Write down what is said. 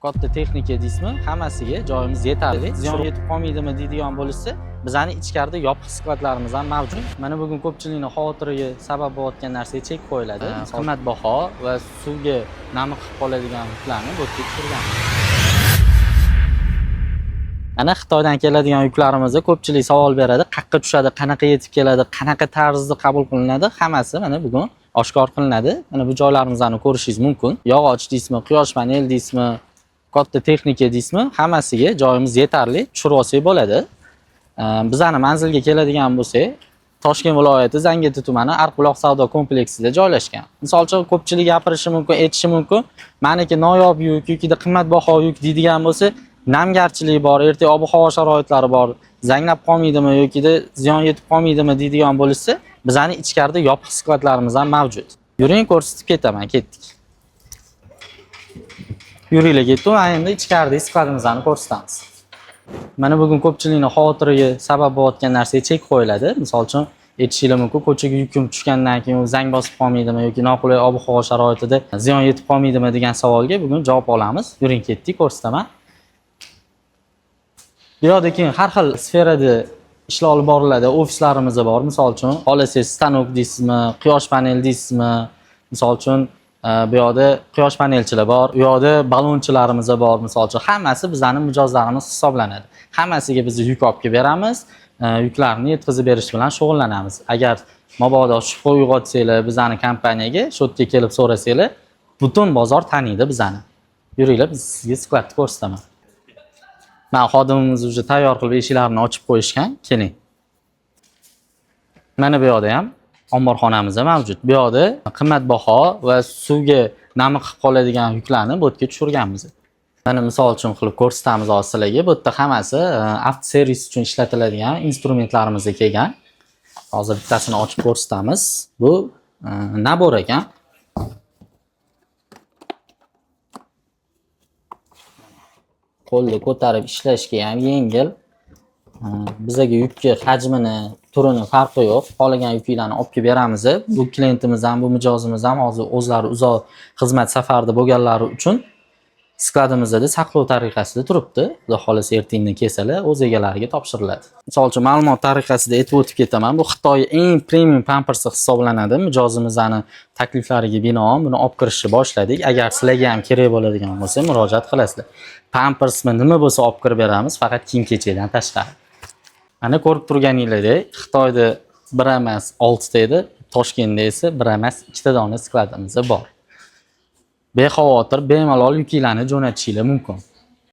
Katta texnika deysizmi? Hammasiga joyimiz yetarli. Ziyon yetib qolmaydimi deydigan bo'lsa, bizning ichkarida yopiq skladlarimiz ham mavjud. Mana bugun ko'pchilikning xavotiriga sabab bo'layotgan narsaga chek qo'yiladi. Qimmatbaho va suvga nami qilib qoladigan yuklarni bu yerga tushirgan. Ana Xitoydan keladigan yuklarimizda ko'pchilik savol beradi, qayerga tushadi, qanaqa yetib keladi, qanaqa tarzda qabul qilinadi, hammasi mana bugun oshkor qilinadi. Mana bu joylarimizni ko'rishingiz mumkin. Yog'och deysizmi, quyosh panel deysizmi, katta texnika deysizmi? Hammasiga joyimiz yetarli, tushirib olsak bo'ladi. Bizning manzilga keladigan bo'lsak, Toshkent viloyati Zangiota tumani Arqbuloq savdo kompleksida joylashgan. Misol uchun ko'pchilik gapirishi mumkin, aytishi mumkin, "Meniki noyob yuk yoki qimmatbaho yuk" deydigan bo'lsa, namgarchilik bor, ertaga ob-havo sharoitlari bor, zanglab qolmaydimi yoki ziyon yetib qolmaydimi deydigan bo'lsa, bizning ichkarida yopiq skladlarimiz ham mavjud. Yuring, ko'rsatib ketaman, ketdik. Yuringlar ketdi, endi ichkaridagi skladimizni ko'rsatamiz. Mana bugun ko'pchilikning xavotiriga sabab bo'layotgan narsaga chek qo'yiladi. Misol uchun aytishinglar mumkin, ko'chaga yukim tushgandan keyin u zang bosib qolmaydimi yoki noqulay ob-havo sharoitida ziyon yetib qolmaydimi degan savolga bugun javob olamiz. Yuring, ketdik, ko'rsataman. Bu yerda keyin har xil sferada ishlar olib boriladi, ofislarimiz bor. Misol uchun, xohlasangiz stanok deysizmi, quyosh panel deysizmi? Misol uchun bu yerda quyosh panelchilar bor, bu yerda balonchilarimiz bor. Misol uchun, hammasi bizning mijozlarimiz hisoblanadi. Hammasiga biz yuk olib beramiz, yuklarni yetkazib berish bilan shug'ullanamiz. Agar mabodo shubha uyg'otsanglar, bizning kompaniyaga shu yerga kelib so'rasanglar, butun bozor taniydi bizani. Yuringlar, biz sizga skladni ko'rsataman. Mana xodimimiz уже tayyor qilib eshiklarni ochib qo'yishgan. Keling. Mana bu yerda ham omborxonamiz mavjud. Bu yerda qimmatbaho va suvga nami qilib qoladigan yuklarni bu yerga tushirganmiz. Mana misol uchun qilib ko'rsatamiz hozir sizlarga. Bu yerda hammasi avtoservis uchun ishlatiladigan instrumentlarimizga kelgan. Hozir bittasini ochib ko'rsatamiz. Bu nabor ekan. Qo'lda ko'tarib ishlashga ham yengil. Bizga yukki hajmini, turini farqi yo'q. Qolgan yuklarni olib kelib beramiz. Bu klientimiz ham, bu mijozimiz ham hozir o'zlari uzoq xizmat safarida bo'lganlari uchun skladimizda saqlov tariqasida turibdi. Xudo xolasa ertaga kelsalar o'z egalariga topshiriladi. Misol uchun ma'lumot tariqasida aytib o'tib ketaman. Bu Xitoy eng premium pampersi hisoblanadi. Mijozimizning takliflariga binoan buni olib kirishni boshladik. Agar sizlarga ham kerak bo'ladigan bo'lsa, murojaat qilasizlar. Pampersmi nima bo'lsa olib kirib beramiz, faqat kiyim-kechakdan tashqari. Mana ko'rib turganingizdek, Xitoyda 1 emas 6 ta edi, Toshkentda esa 1 emas 2 ta dona skladimiz bor. Bexavotir, bemalol yuklarni jo'natishinglar mumkin.